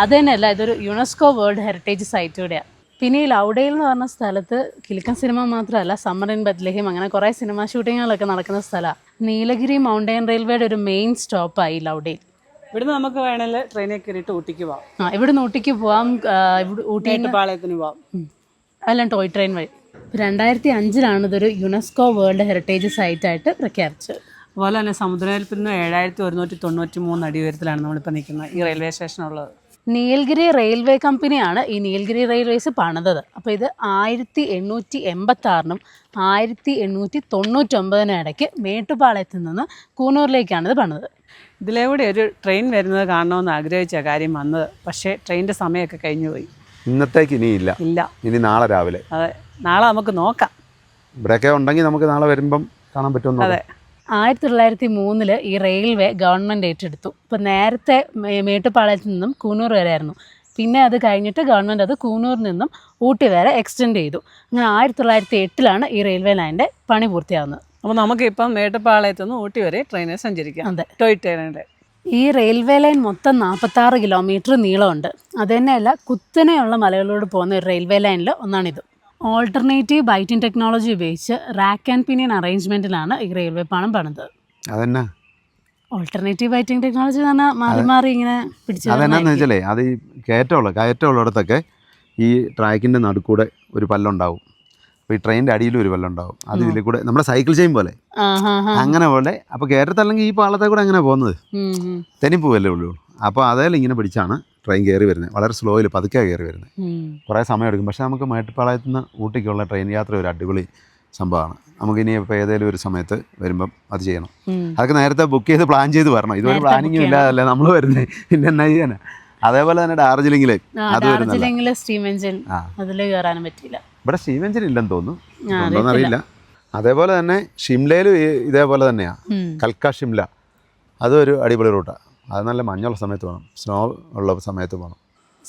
അത് തന്നെയല്ല, ഇതൊരു യുനെസ്കോ വേൾഡ് ഹെറിറ്റേജ് സൈറ്റ് കൂടെയാണ്. പിന്നെ ഈ ലൗഡയിൽ എന്ന് പറഞ്ഞ സ്ഥലത്ത് കിലുക്കൻ സിനിമ മാത്രമല്ല, സമ്മർ ഇൻ ബത്ലഹേം അങ്ങനെ കുറേ സിനിമ ഷൂട്ടിങ്ങുകളൊക്കെ നടക്കുന്ന സ്ഥലമാണ്. നീലഗിരി മൗണ്ടൈൻ റെയിൽവേയുടെ ഒരു മെയിൻ സ്റ്റോപ്പായി ലൗഡയിൽ. ഇവിടുന്ന് നമുക്ക് വേണമെങ്കിൽ ട്രെയിനിൽ കയറിയിട്ട് ഊട്ടിക്ക് പോവാം. ഇവിടുന്ന് ഊട്ടിക്ക് പോവാം, ഊട്ടി പാളയത്തിന് പോവാം, അതെല്ലാം ടോയ് ട്രെയിൻ വഴി. 2005 ഇതൊരു യുനെസ്കോ വേൾഡ് ഹെറിറ്റേജ് സൈറ്റായിട്ട് പ്രഖ്യാപിച്ചത്. അതുപോലെ തന്നെ സമുദ്രനിരപ്പിൽ നിന്ന് 7193 അടി ഉയരത്തിലാണ് നമ്മളിപ്പോൾ നിൽക്കുന്നത് ഈ റെയിൽവേ സ്റ്റേഷനുള്ളത്. നീലഗിരി റെയിൽവേ കമ്പനിയാണ് ഈ നീലഗിരി റെയിൽവേസ് പണിതത്. അപ്പോൾ ഇത് 1886 1899 ഇടയ്ക്ക് മേട്ടുപ്പാളയത്തിൽ നിന്ന് കൂനൂറിലേക്കാണ് ഇത് പണിത്. ഇതിലൂടെ ഒരു ട്രെയിൻ വരുന്നത് കാണണമെന്ന് ആഗ്രഹിച്ച കാര്യം വന്നത്, പക്ഷേ ട്രെയിനിൻ്റെ സമയമൊക്കെ കഴിഞ്ഞു പോയി. ഇന്നത്തേക്ക് ഇനിയില്ല, ഇനി നാളെ രാവിലെ. അതെ, നാളെ നമുക്ക് നോക്കാം. ഇവിടെയൊക്കെ ഉണ്ടെങ്കിൽ നമുക്ക് നാളെ വരുമ്പം കാണാൻ പറ്റുമെന്ന്. അതെ, 1903 ഈ റെയിൽവേ ഗവൺമെൻറ് ഏറ്റെടുത്തു. ഇപ്പോൾ നേരത്തെ മേട്ടുപ്പാളയത്തിൽ നിന്നും കൂനൂർ വരെ ആയിരുന്നു. പിന്നെ അത് കഴിഞ്ഞിട്ട് ഗവൺമെൻറ് അത് കൂനൂറിൽ നിന്നും ഊട്ടി വരെ എക്സ്റ്റെൻഡ് ചെയ്തു. അങ്ങനെ 1908 ഈ റെയിൽവേ ലൈനിൻ്റെ പണി പൂർത്തിയാകുന്നത്. അപ്പോൾ നമുക്കിപ്പം മേട്ടുപ്പാളയത്തു നിന്ന് ഊട്ടി വരെ ട്രെയിനിൽ സഞ്ചരിക്കാം. അതെ, ടോയ് ട്രെയിനിൻ്റെ. ഈ റെയിൽവേ ലൈൻ മൊത്തം 46 കിലോമീറ്റർ നീളമുണ്ട്. അതുതന്നെയല്ല, കുത്തനെയുള്ള മലകളോട് പോകുന്ന ഒരു റെയിൽവേ ലൈനിൽ ഒന്നാണിത്. ഓൾട്ടർനേറ്റീവ് ബൈറ്റിംഗ് ടെക്നോളജി ഉപയോഗിച്ച് റാക്ക് ആൻഡ് പിനിയൻ അറേഞ്ച്മെൻറ്റിലാണ് ഈ റെയിൽവേ പാളം പണിതത്. അതെന്നാ ഓൾട്ടർനേറ്റീവ് ബൈറ്റിംഗ് ടെക്നോളജി എന്ന് പറഞ്ഞാൽ മാറി മാറി ഇങ്ങനെ പിടിച്ചു. അതെന്നാന്ന് വെച്ചാലേ, അത് ഈ കയറ്റമുള്ളിടത്തൊക്കെ ഈ ട്രാക്കിൻ്റെ നടുക്കൂടെ ഒരു പല്ലുണ്ടാവും. അപ്പോൾ ഈ ട്രെയിനിൻ്റെ അടിയിലും ഒരു പല്ലുണ്ടാവും. അത് ഇതിൽ കൂടെ നമ്മുടെ സൈക്കിൾ ചെയിൻ പോലെ, അങ്ങനെ പോലെ. അപ്പോൾ കയറ്റത്തല്ലെങ്കിൽ ഈ പാളത്തെ കൂടെ അങ്ങനെ പോകുന്നത് തെന്നിപ്പോവല്ലേ ഉള്ളൂ. അപ്പോൾ അതേലും ഇങ്ങനെ പിടിച്ചാണ് ട്രെയിൻ കയറി വരുന്നത്. വളരെ സ്ലോയിൽ പതുക്കെ കയറി വരുന്നത്. കുറേ സമയം എടുക്കും. പക്ഷേ നമുക്ക് മേട്ടുപ്പാളയത്തു നിന്ന് ഊട്ടിക്കുള്ള ട്രെയിൻ യാത്ര ഒരു അടിപൊളി സംഭവമാണ്. നമുക്കിനി ഇപ്പോൾ ഏതെങ്കിലും ഒരു സമയത്ത് വരുമ്പം അത് ചെയ്യണം. അതൊക്കെ നേരത്തെ ബുക്ക് ചെയ്ത് പ്ലാൻ ചെയ്ത് വരണം. ഇതൊരു പ്ലാനിങ്ങും ഇല്ലാതല്ലേ നമ്മൾ വരുന്നത്, പിന്നെ എന്നാ ചെയ്യാനാ. അതേപോലെ തന്നെ ഡാർജിലിംഗിൽ അത് ഡാർജിലിംഗിൽ സ്റ്റീം എഞ്ചിൻ അതിൽ കയറാനും പറ്റില്ല. ഇവിടെ സ്റ്റീം എഞ്ചിൻ ഇല്ലെന്ന് തോന്നുന്നു, ഉണ്ടോന്നറിയില്ല. അതേപോലെ തന്നെ ഷിംലയിലും ഇതേപോലെ തന്നെയാണ്. കൽക്ക ഷിംല അതും ഒരു അടിപൊളി റൂട്ടാണ്. അത് നല്ല മഞ്ഞുള്ള സമയത്ത് വേണം, സ്നോ ഉള്ള സമയത്ത് വേണം.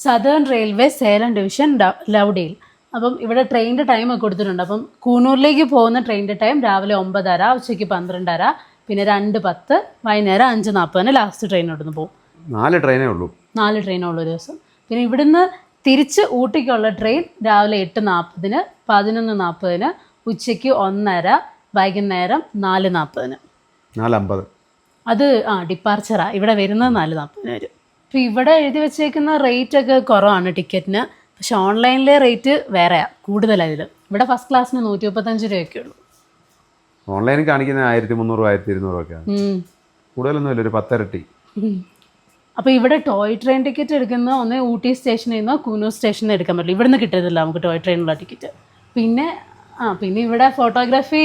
സദേൺ റെയിൽവേ സേലം ഡിവിഷൻ ലൗഡയിൽ. അപ്പം ഇവിടെ ട്രെയിനിൻ്റെ ടൈമൊക്കെ കൊടുത്തിട്ടുണ്ട്. അപ്പം കൂനൂറിലേക്ക് പോകുന്ന ട്രെയിനിൻ്റെ ടൈം രാവിലെ 9:30, ഉച്ചയ്ക്ക് 12:30, പിന്നെ 2:10, വൈകുന്നേരം 5:40 ലാസ്റ്റ് ട്രെയിൻ ഇവിടുന്ന് പോകും. 4 ട്രെയിനേ ഉള്ളൂ. 4 ട്രെയിനുള്ളൂ ഒരു ദിവസം. പിന്നെ ഇവിടുന്ന് തിരിച്ച് ഊട്ടിക്കുള്ള ട്രെയിൻ രാവിലെ 8:40, 11:40, ഉച്ചയ്ക്ക് 1:30, വൈകുന്നേരം 4:40. 4:50 അത് ഡിപ്പാർച്ചറാണ്. ഇവിടെ വരുന്നത് 4:40 വരും. അപ്പോൾ ഇവിടെ എഴുതി വെച്ചേക്കുന്ന റേറ്റൊക്കെ കുറവാണ് ടിക്കറ്റിന്. പക്ഷെ ഓൺലൈനിലെ റേറ്റ് വേറെയാണ്, കൂടുതലാണ് ഇതിൽ. ഇവിടെ ഫസ്റ്റ് ക്ലാസ്സിന് 135 രൂപയൊക്കെ ഉള്ളൂ. ഓൺലൈനിൽ കാണിക്കുന്നത് 1300 1200 ഒക്കെയാണ്. കൂടുതലൊന്നും ഇല്ല, ഒരു 10 ഇരട്ടി. അപ്പോൾ ഇവിടെ ടോയ് ട്രെയിൻ ടിക്കറ്റ് എടുക്കുന്ന ഒന്ന് ഊട്ടി സ്റ്റേഷനിൽ നിന്നോ കൂനൂർ സ്റ്റേഷനിൽ നിന്ന് എടുക്കാൻ പറ്റില്ല. ഇവിടുന്ന് കിട്ടത്തില്ല നമുക്ക് ടോയ് ട്രെയിനുള്ള ടിക്കറ്റ്. പിന്നെ ഇവിടെ ഫോട്ടോഗ്രാഫി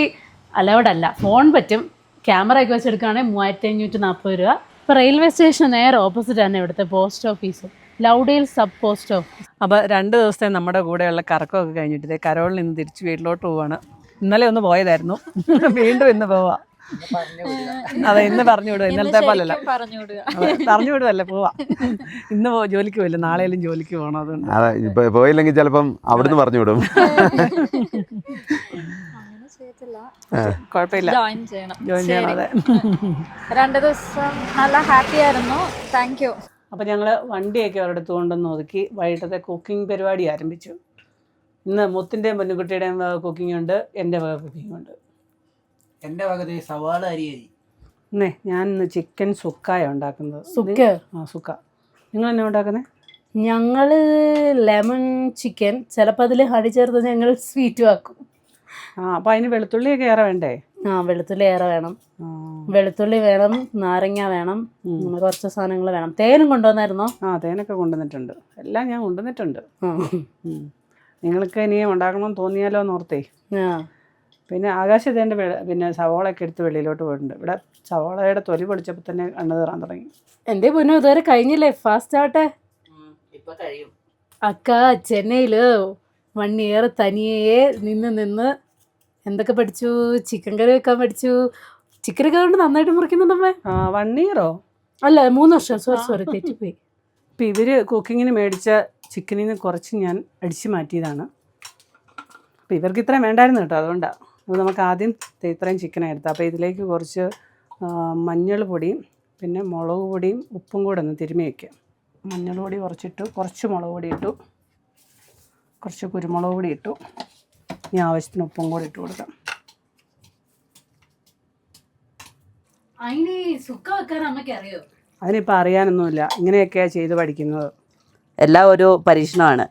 അലൗഡ് അല്ല. ഫോൺ പറ്റും, ക്യാമറ ഒക്കെ വെച്ചെടുക്കുകയാണെങ്കിൽ 3540 രൂപ. ഇപ്പോൾ റെയിൽവേ സ്റ്റേഷൻ നേരെ ഓപ്പോസിറ്റ് തന്നെ ഇവിടുത്തെ പോസ്റ്റ് ഓഫീസ്, ലൗഡയിൽ സബ് പോസ്റ്റ് ഓഫീസ്. അപ്പോൾ 2 ദിവസത്തെ നമ്മുടെ കൂടെയുള്ള കറക്കമൊക്കെ കഴിഞ്ഞിട്ട് കരോളിൽ നിന്ന് തിരിച്ച് വീട്ടിലോട്ട് പോവാണ്. ഇന്നലെ ഒന്ന് പോയതായിരുന്നു, വീണ്ടും ഇന്ന് പോവാം. അതെ, ഇന്ന് പറഞ്ഞു വിടുക, ഇന്നലത്തെ പോലല്ല. പറഞ്ഞു വിടുവല്ല, പോവാം. ഇന്ന് ജോലിക്ക് പോയില്ല, നാളെയും ജോലിക്ക് പോകണം. അതുകൊണ്ട് അതെ, ഇപ്പൊ പോയില്ലെങ്കിൽ ചിലപ്പം അവിടുന്ന് പറഞ്ഞു വിടും. കുഴപ്പമില്ല, ജോയിൻ ചെയ്യണം. അതെ, 2 ദിവസം നല്ല ഹാപ്പി ആയിരുന്നു. Thank you. അപ്പം ഞങ്ങൾ വണ്ടിയൊക്കെ ഒരിടത്ത് കൊണ്ടുവന്ന് ഒതുക്കി വൈകിട്ടത്തെ കുക്കിംഗ് പരിപാടി ആരംഭിച്ചു. ഇന്ന് മുത്തിൻ്റെയും പെൺകുട്ടിയുടെയും കുക്കിംഗ് ഉണ്ട്, എൻ്റെ വക കുക്കിംഗ് ഉണ്ട്. എൻ്റെ വകത്തെ സവാള അരി. ഞാൻ ഇന്ന് ചിക്കൻ സുക്കായ ഉണ്ടാക്കുന്നത്. സുക്ക. നിങ്ങൾ എന്നാ ഉണ്ടാക്കുന്നത്? ഞങ്ങൾ ലെമൺ ചിക്കൻ, ചിലപ്പോൾ അതിൽ ഹണി ചേർത്ത് ഞങ്ങൾ സ്വീറ്റും ആക്കും. അപ്പം അതിന് വെളുത്തുള്ളിയൊക്കെ ഏറെ വേണ്ടേ? വെളുത്തുള്ളി ഏറെ വേണം. വെളുത്തുള്ളി വേണം, നാരങ്ങ വേണം, അങ്ങനെ കുറച്ച് സാധനങ്ങൾ വേണം. തേനും കൊണ്ടുവന്നായിരുന്നോ? തേനൊക്കെ കൊണ്ടുവന്നിട്ടുണ്ട്. എല്ലാം ഞാൻ കൊണ്ടുവന്നിട്ടുണ്ട്. നിങ്ങൾക്ക് ഇനിയും ഉണ്ടാക്കണമെന്ന് തോന്നിയാലോ എന്ന് ഓർത്തേ. പിന്നെ ആകാശത്തേൻ്റെ പിന്നെ സവാളയൊക്കെ എടുത്ത് വെളിയിലോട്ട് പോയിട്ടുണ്ട്. ഇവിടെ സവാളയുടെ തൊലി പൊടിച്ചപ്പോൾ തന്നെ കണ്ണു തീറാൻ തുടങ്ങി. എൻ്റെ പൊന്നു ഇതുവരെ കഴിഞ്ഞില്ലേ? ഫാസ്റ്റ് ആവട്ടെ. ഇപ്പൊ കഴിയും. അക്ക ചെന്നൈയിൽ 1 ഇയർ തനിയെ നിന്ന് എന്തൊക്കെ പഠിച്ചു? ചിക്കൻ കറി വെക്കാൻ പഠിച്ചു. ചിക്കൻ കറി കൊണ്ട് നന്നായിട്ട് മുറിക്കുന്നുണ്ടമ്മേ. 1 ഇയറോ? അല്ല 3 വർഷം. സോറി തെറ്റിപ്പോയി. ഇപ്പം ഇവർ കുക്കിങ്ങിന് മേടിച്ച ചിക്കനിൽ നിന്ന് കുറച്ച് ഞാൻ അടിച്ചു മാറ്റിയതാണ്. അപ്പോൾ ഇവർക്ക് ഇത്രയും വേണ്ടായിരുന്നു കേട്ടോ, അതുകൊണ്ടാണ്. അപ്പോൾ നമുക്ക് ആദ്യം ഇത്രയും ചിക്കനാണ് എടുത്തത്. അപ്പോൾ ഇതിലേക്ക് കുറച്ച് മഞ്ഞൾ പൊടിയും പിന്നെ മുളക് പൊടിയും ഉപ്പും കൂടെ ഒന്ന് തിരുമ്മി വയ്ക്കുക. മഞ്ഞൾ പൊടി കുറച്ചിട്ടു, കുറച്ച് മുളക് പൊടി ഇട്ടു, കുറച്ച് കുരുമുളക് പൊടി ഇട്ടു. ഇനി ആവശ്യത്തിന് ഉപ്പും കൂടി ഇട്ട് കൊടുക്കാം. അതിനിപ്പോൾ അറിയാനൊന്നുമില്ല, ഇങ്ങനെയൊക്കെയാണ് ചെയ്ത് പഠിക്കുന്നത്. എല്ലാം ഒരു പരീക്ഷണമാണ്.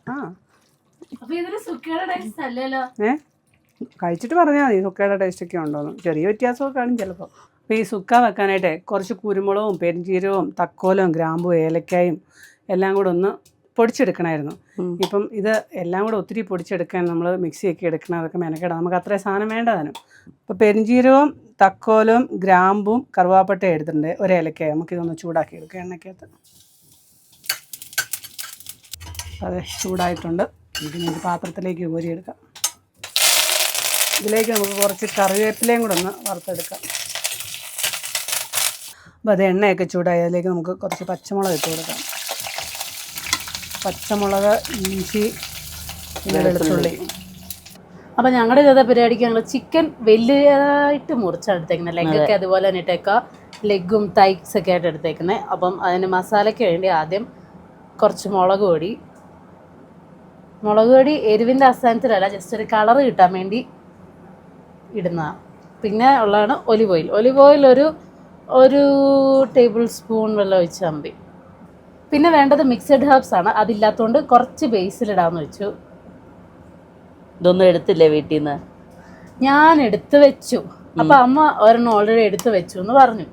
കഴിച്ചിട്ട് പറഞ്ഞാൽ മതി സുക്കയുടെ ടേസ്റ്റൊക്കെ ഉണ്ടോയെന്ന്. ചെറിയ വ്യത്യാസമൊക്കെ കാണും ചിലപ്പോൾ. അപ്പോൾ ഈ സുക്ക വെക്കാനായിട്ട് കുറച്ച് കുരുമുളകും പെരുംജീരകവും തക്കോലവും ഗ്രാമ്പും ഏലക്കായും എല്ലാം കൂടെ ഒന്ന് പൊടിച്ചെടുക്കണമായിരുന്നു. ഇപ്പം ഇത് എല്ലാം കൂടെ ഒത്തിരി പൊടിച്ചെടുക്കാൻ നമ്മൾ മിക്സിയൊക്കെ എടുക്കണം, അതൊക്കെ മെനക്കെടാം. നമുക്ക് അത്രയും സാധനം വേണ്ടതാനും. അപ്പോൾ പെരുംജീരകവും തക്കോലവും ഗ്രാമ്പും കറുവാപ്പട്ടയും എടുത്തിട്ടുണ്ട്, ഒരു ഏലക്കായ. നമുക്കിതൊന്ന് ചൂടാക്കി എടുക്കാം എണ്ണയ്ക്കകത്ത്. അതെ, ചൂടായിട്ടുണ്ട്. ഇതിന് ഒരു പാത്രത്തിലേക്ക് കോരിയെടുക്കാം. ഇതിലേക്ക് നമുക്ക് കുറച്ച് കറിവേപ്പിലയും കൂടെ ഒന്ന് വറുത്തെടുക്കാം. അപ്പോൾ അത് എണ്ണയൊക്കെ ചൂടായി, അതിലേക്ക് നമുക്ക് കുറച്ച് പച്ചമുളക് ഇട്ട് കൊടുക്കാം. പച്ചമുളക്, ഇഞ്ചി, പിന്നെ വെളുത്തുള്ളി. അപ്പം ഞങ്ങളുടെ ഇതേ പരിപാടിക്ക് ഞങ്ങൾ ചിക്കൻ വലിയതായിട്ട് മുറിച്ചാണ് എടുത്തേക്കുന്നത്. ലെഗൊക്കെ അതുപോലെ തന്നെ ഇട്ടേക്കുക, ലെഗും തൈസൊക്കെ ആയിട്ട് എടുത്തേക്കുന്നത്. അപ്പം അതിന് മസാലയ്ക്ക് വേണ്ടി ആദ്യം കുറച്ച് മുളക് പൊടി എരിവിൻ്റെ അസ്ഥാനത്തിലല്ല, ജസ്റ്റ് ഒരു കളറ് കിട്ടാൻ വേണ്ടി ഇടുന്നതാണ്. പിന്നെ ഉള്ളതാണ് ഒലിവ് ഓയിൽ ഒരു ടേബിൾ സ്പൂൺ വെള്ളം ഒഴിച്ചാൽ മതി. പിന്നെ വേണ്ടത് മിക്സഡ് ഹെർബ്സ് ആണ്, അതില്ലാത്തതുകൊണ്ട് കുറച്ച് ബേസിലിടാമെന്ന് വെച്ചു. ഇതൊന്നും എടുത്തില്ലേ വീട്ടിൽ നിന്ന്? ഞാൻ എടുത്തു വെച്ചു. അപ്പം അമ്മ ഒരെണ്ണം ഓൾറെഡി എടുത്തു വെച്ചു എന്ന് പറഞ്ഞു.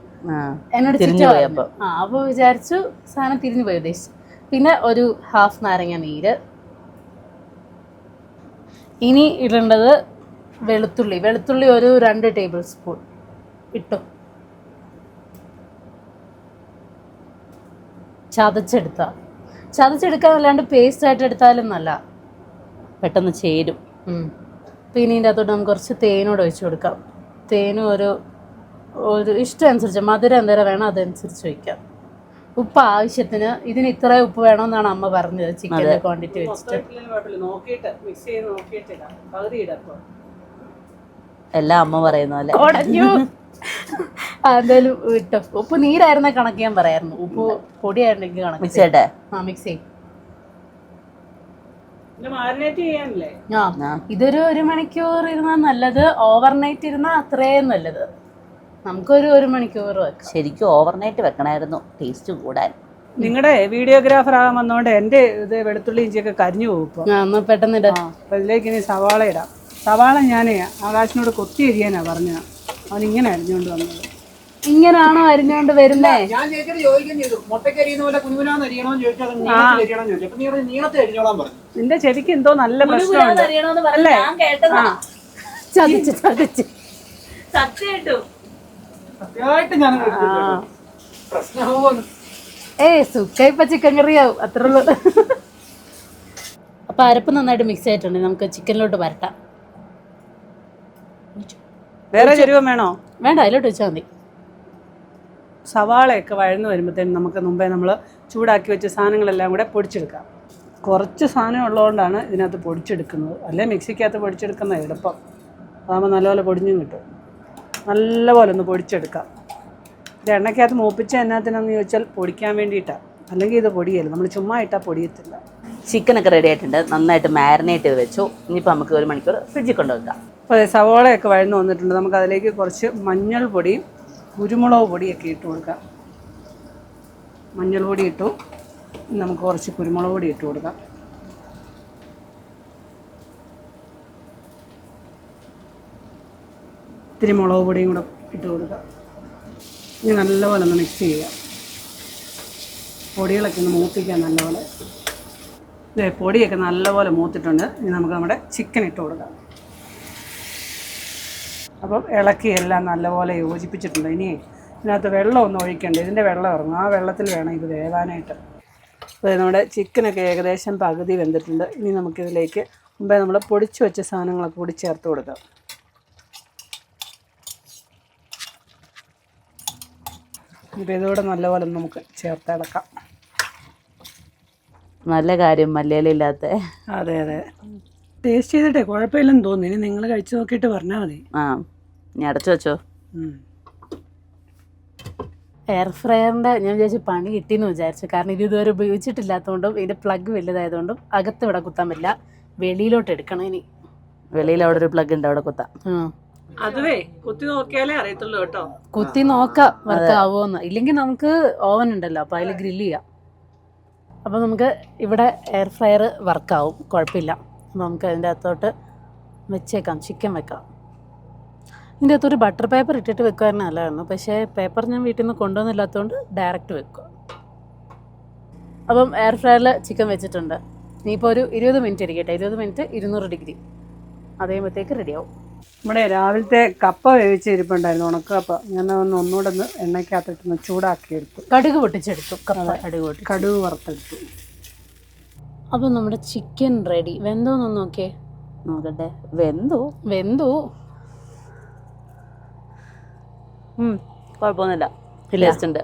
എന്നോട് അപ്പോൾ വിചാരിച്ചു സാധനം തിരിഞ്ഞു പോയി ഉദ്ദേശിച്ചു. പിന്നെ ഒരു 1/2 നാരങ്ങ നീര്. ഇനി ഇടേണ്ടത് വെളുത്തുള്ളി ഒരു 2 ടേബിൾ സ്പൂൺ ഇട്ടു. ചതച്ചെടുക്കാൻ അല്ലാണ്ട് പേസ്റ്റ് ആയിട്ട് എടുത്താലും നല്ല പെട്ടെന്ന് ചേരും. പിന്നെ ഇതിൻ്റെ അകത്തോട്ട് നമുക്ക് കുറച്ച് തേനോട് ഒഴിച്ചു കൊടുക്കാം. തേനും ഒരു ഇഷ്ടം അനുസരിച്ച്, മധുരം എന്തേരം വേണം അതനുസരിച്ച് ഒഴിക്കാം. ഉപ്പ് ആവശ്യത്തിന്. ഇതിന് ഇത്ര ഉപ്പ് വേണമെന്നാണ് അമ്മ പറഞ്ഞത് ചിക്കൻ്റെ ക്വാണ്ടിറ്റി വെച്ചിട്ട്. എല്ലാം അമ്മ പറയുന്ന പോലെ. എന്തായാലും ഇട്ടോ. ഉപ്പ് നീരായിരുന്ന കണക്ക് ഞാൻ പറയായിരുന്നു, ഉപ്പ് പൊടിയായിരുന്നെങ്കിൽ കണക്ക് മിക്സ് ചെയ്യും. ഇതൊരു 1 മണിക്കൂർ ഇരുന്നാൽ നല്ലത്. ഓവർനൈറ്റ് ഇരുന്നാൽ അത്രയും നല്ലത്. നമുക്കൊരു 1 മണിക്കൂർ വെക്കാം. ശരിക്കും ഓവർനൈറ്റ് വെക്കണമായിരുന്നു, ടേസ്റ്റ് കൂടാൻ. നിങ്ങളുടെ വീഡിയോഗ്രാഫർ ആകാൻ വന്നോണ്ട് എൻ്റെ ഇത് വെളുത്തുള്ളി ഇഞ്ചിയൊക്കെ കരിഞ്ഞു പോകും. ഇപ്പോൾ പെട്ടെന്ന് ഇടാം. അപ്പോൾ ഇതിലേക്ക് ഇനി സവാള ഇടാം. സവാള ഞാൻ ആകാശിനോട് കൊത്തി അരിയാനാണ് പറഞ്ഞത്. അവൻ ഇങ്ങനെ അരിഞ്ഞുകൊണ്ട് വന്നത്. ഇങ്ങനാണോ അരിഞ്ഞോണ്ട് വരുന്നേ? ഞാൻ ചേച്ചിയോട് ചോദിക്കുകയും ചെയ്തു, മുട്ടയ്ക്ക് അരിയുന്ന പോലെ കുഞ്ഞുനാന്ന് അരിയണോന്ന് ചോദിച്ചാൽ നീളത്തിൽ അരിഞ്ഞോളാൻ പറഞ്ഞു. നിന്റെ ചെടിക്ക് എന്തോ നല്ല പ്രശ്നമുണ്ട് അല്ലേ? ചതിച്ച് സത്യമായിട്ട് ഞാൻ പ്രശ്നമാവുമെന്ന്. സുക്കയിപ്പ ചിക്കൻ കറിയാവും, അത്രേ ഉള്ളൂ. അപ്പൊ അരപ്പ് നന്നായിട്ട് മിക്സ് ആയിട്ടുണ്ട്. നമുക്ക് ചിക്കനിലോട്ട് വരട്ടാം. വേറെ ചേരുവം വേണോ? വേണ്ട, അതിലോട്ട് വെച്ചാൽ മതി. സവാളയൊക്കെ വഴന്ന് വരുമ്പോഴത്തേനും നമുക്ക് മുമ്പേ നമ്മൾ ചൂടാക്കി വെച്ച സാധനങ്ങളെല്ലാം കൂടെ പൊടിച്ചെടുക്കാം. കുറച്ച് സാധനം ഉള്ളതുകൊണ്ടാണ് ഇതിനകത്ത് പൊടിച്ചെടുക്കുന്നത്. അല്ലെ മിക്സിക്കകത്ത് പൊടിച്ചെടുക്കുന്ന എളുപ്പം. അതാകുമ്പോൾ നല്ലപോലെ പൊടിഞ്ഞും കിട്ടും. നല്ലപോലെ ഒന്ന് പൊടിച്ചെടുക്കാം. ഇത് എണ്ണയ്ക്കകത്ത് മൂപ്പിച്ച എന്നാത്തിനാന്ന് ചോദിച്ചാൽ പൊടിക്കാൻ വേണ്ടിയിട്ടാണ്. അല്ലെങ്കിൽ ഇത് പൊടിയല്ല, നമ്മൾ ചുമ്മാ ഇട്ടാൽ പൊടിയത്തില്ല. ചിക്കനൊക്കെ റെഡി ആയിട്ടുണ്ട്, നന്നായിട്ട് മാരിനേറ്റ് ചെയ്ത് വെച്ചു. ഇനിയിപ്പോൾ നമുക്ക് 1 മണിക്കൂർ ഫ്രിഡ്ജിൽ കൊണ്ടുവെക്കാം. അപ്പോൾ സവാളയൊക്കെ വഴന്ന് വന്നിട്ടുണ്ട്. നമുക്ക് അതിലേക്ക് കുറച്ച് മഞ്ഞൾ പൊടിയും കുരുമുളക് പൊടിയൊക്കെ ഇട്ട് കൊടുക്കാം. മഞ്ഞൾ പൊടി ഇട്ടു. നമുക്ക് കുറച്ച് കുരുമുളക് പൊടി ഇട്ട് കൊടുക്കാം. ഇത്തിരി മുളക് പൊടിയും കൂടെ ഇട്ട് കൊടുക്കുക. ഇനി നല്ലപോലെ ഒന്ന് മിക്സ് ചെയ്യുക. പൊടികളൊക്കെ ഒന്ന് മൂപ്പിക്കുക നല്ലപോലെ. പൊടിയൊക്കെ നല്ലപോലെ മൂത്തിട്ടുണ്ട്. ഇനി നമുക്ക് നമ്മുടെ ചിക്കൻ ഇട്ട് കൊടുക്കാം. അപ്പം ഇളക്കി എല്ലാം നല്ലപോലെ യോജിപ്പിച്ചിട്ടുണ്ട്. ഇനി ഇതിനകത്ത് വെള്ളം ഒന്നും ഒഴിക്കണ്ട. ഇതിൻ്റെ വെള്ളം ഇറങ്ങും. ആ വെള്ളത്തിൽ വേണം ഇത് വേവാനായിട്ട്. അപ്പോൾ നമ്മുടെ ചിക്കനൊക്കെ ഏകദേശം പകുതി വെന്തിട്ടുണ്ട്. ഇനി നമുക്കിതിലേക്ക് മുമ്പേ നമ്മൾ പൊടിച്ച് വെച്ച സാധനങ്ങളൊക്കെ കൂടി ചേർത്ത് കൊടുക്കാം. ഇപ്പോൾ ഇതുകൂടെ നല്ലപോലെ നമുക്ക് ചേർത്തിളക്കാം. നല്ല കാര്യം മല്ലിയിലില്ലാത്ത. അതെ അതെ, ടേസ്റ്റ് ചെയ്തിട്ടേ കുഴപ്പമില്ലെന്ന് തോന്നുന്നു. ഇനി നിങ്ങൾ കഴിച്ച് നോക്കിയിട്ട് പറഞ്ഞാൽ മതി. ആ, ഇനി അടച്ചു വെച്ചോ. എയർ ഫ്രയറിൻ്റെ ഞാൻ വിചാരിച്ചു പണി കിട്ടിയെന്ന് വിചാരിച്ചു. കാരണം ഇത് ഇതുവരെ ഉപയോഗിച്ചിട്ടില്ലാത്തതുകൊണ്ടും ഇതിൻ്റെ പ്ലഗ് വലുതായതുകൊണ്ടും അകത്ത് ഇവിടെ കുത്താൻ പറ്റില്ല, വെളിയിലോട്ട് എടുക്കണം. ഇനി വെളിയിൽ അവിടെ ഒരു പ്ലഗ് ഉണ്ട്, അവിടെ കുത്താം. അതുവേ കുത്തി നോക്കിയാലേ അറിയത്തുള്ളൂ കേട്ടോ. കുത്തി നോക്കാം വർക്ക് ആവുമോന്ന്. ഇല്ലെങ്കിൽ നമുക്ക് ഓവൻ ഉണ്ടല്ലോ, അപ്പോൾ അതിൽ ഗ്രില്ല് ചെയ്യാം. അപ്പോൾ നമുക്ക് ഇവിടെ എയർ ഫ്രയർ വർക്കാവും, കുഴപ്പമില്ല. അപ്പോൾ നമുക്ക് അതിൻ്റെ അകത്തോട്ട് വെച്ചേക്കാം, ചിക്കൻ വെക്കാം. ഇതിൻ്റെ അകത്തൊരു ബട്ടർ പേപ്പർ ഇട്ടിട്ട് വെക്കുമായിരുന്നു നല്ലതായിരുന്നു. പക്ഷേ പേപ്പർ ഞാൻ വീട്ടിൽ നിന്ന് കൊണ്ടുവന്നില്ലാത്തതുകൊണ്ട് ഡയറക്റ്റ് വെക്കുക. അപ്പം എയർ ഫ്രയറിൽ ചിക്കൻ വെച്ചിട്ടുണ്ട്. ഇനിയിപ്പോൾ ഒരു 20 മിനിറ്റ് ഇരിക്കട്ടെ. 20 മിനിറ്റ് 200 ഡിഗ്രി അതേമ്പോഴത്തേക്ക് റെഡിയാവും. നമ്മുടെ രാവിലത്തെ കപ്പ വേവിച്ചിരിപ്പുണ്ടായിരുന്നു, ഉണക്കപ്പ. ഞാൻ ഒന്നുകൂടെ ഒന്ന് എണ്ണയ്ക്കകത്തിട്ടൊന്ന് ചൂടാക്കിയെടുത്തു. കടുക് പൊട്ടിച്ചെടുത്തു. കടുക് വറുത്തെടുത്തു. അപ്പം നമ്മുടെ ചിക്കൻ റെഡി. വെന്തോന്നൊന്ന് നോക്കിയേ. നോക്കട്ടെ. വെന്തു. കുഴപ്പമൊന്നുമില്ല, ടേസ്റ്റ് ഉണ്ട്.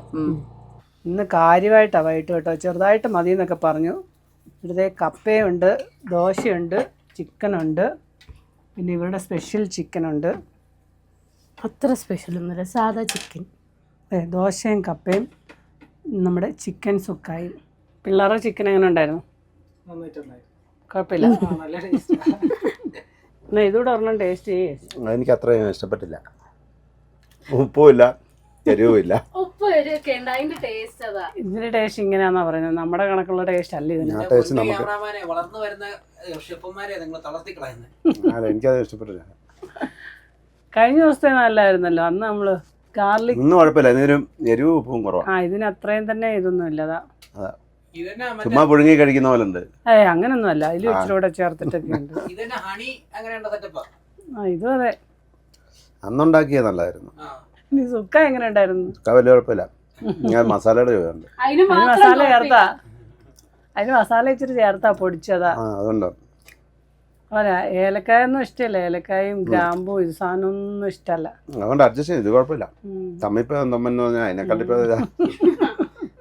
ഇന്ന് കാര്യമായിട്ടാണ് വൈകിട്ട് കേട്ടോ. ചെറുതായിട്ട് മതി എന്നൊക്കെ പറഞ്ഞു. ഇവിടുത്തെ കപ്പയുണ്ട്, ദോശയുണ്ട്, ചിക്കനുണ്ട്, പിന്നെ ഇവരുടെ സ്പെഷ്യൽ ചിക്കനുണ്ട്. അത്ര സ്പെഷ്യലൊന്നുമില്ല, സാധാ ചിക്കൻ. ദോശയും കപ്പയും നമ്മുടെ ചിക്കൻ സുക്കായും. പിള്ളേരുടെ ചിക്കൻ എങ്ങനെ ഉണ്ടായിരുന്നു? കുഴപ്പമില്ല. നല്ല ടേസ്റ്റ്. എന്നാൽ ഇതുകൂടെ ഒരെണ്ണം ടേസ്റ്റ് ചെയ്യേ. എനിക്ക് അത്രയും ഇഷ്ടപ്പെട്ടില്ല. ഉപ്പുമില്ല, എരിവുമില്ല. ഉപ്പ് ഒക്കെ ഉണ്ട്, അതിന്റെ ടേസ്റ്റ് അതാ. ഇതിന്റെ ടേസ്റ്റ് ഇങ്ങനെയാണെന്നാ പറയുന്നത്. നമ്മുടെ കണക്കുള്ള ടേസ്റ്റ് അല്ല ഇതിന്. വളർന്നു വരുന്ന ഷെഫന്മാരെ നിങ്ങൾ തളർത്തിക്കളയുന്നത്. എനിക്കത് ഇഷ്ടപ്പെട്ടില്ല. കഴിഞ്ഞ ദിവസത്തെ നല്ലായിരുന്നല്ലോ. അന്ന് നമ്മള് ഗാർലിക് ഒന്നും കുഴപ്പമില്ല. ഇതിനും എരിവ് ഉപ്പും കുറവാണ്. ഇതിന് അത്രയും തന്നെ ഇതൊന്നും ഇല്ലതാ. ചുമ്മാ പുഴുങ്ങി കഴിക്കുന്ന പോലെ ഉണ്ട്. അങ്ങനൊന്നും അല്ല. അതിൽ ഇച്ചിരി കൂടെ ചേർത്തിട്ടൊക്കെ ഉണ്ട്. ഹണി അങ്ങനെയുള്ള സെറ്റപ്പാ. ഇതും അതെ. അന്നുണ്ടാക്കിയ നല്ലതായിരുന്നു. ഇനി സുക്ക എങ്ങനെ ഉണ്ടായിരുന്നു? സുക്ക വലിയ കുഴപ്പമില്ല. ഞാൻ മസാലയുടെ ചോദിച്ചുണ്ട്. അതിന് മസാല ചേർത്താ, അതിന് മസാല ഇച്ചിരി ചേർത്താ പൊടിച്ചതാ. അതുകൊണ്ടോ? അല്ല, ഏലക്കായൊന്നും ഇഷ്ടമല്ല. ഏലക്കായും ഗ്രാമ്പും ഇത് സാധനമൊന്നും ഇഷ്ടമല്ല. അതുകൊണ്ട് അഡ്ജസ്റ്റ് ചെയ്തു, കുഴപ്പമില്ല. തമ്മിപ്പോ തമ്മെന്ന് പറഞ്ഞാൽ അതിനെക്കാട്ടിപ്പോ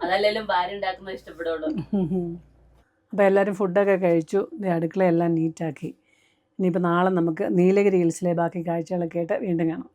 അതല്ലെങ്കിലും ഭാര്യ ഉണ്ടാക്കുന്നത് ഇഷ്ടപ്പെടുള്ളൂ. അപ്പോൾ എല്ലാവരും ഫുഡൊക്കെ കഴിച്ചു. അടുക്കളയെല്ലാം നീറ്റാക്കി. ഇനിയിപ്പോൾ നാളെ നമുക്ക് നീലഗിരി ഹിൽസിലെ ബാക്കി കാഴ്ചകളൊക്കെ ആയിട്ട് വീണ്ടും കാണാം.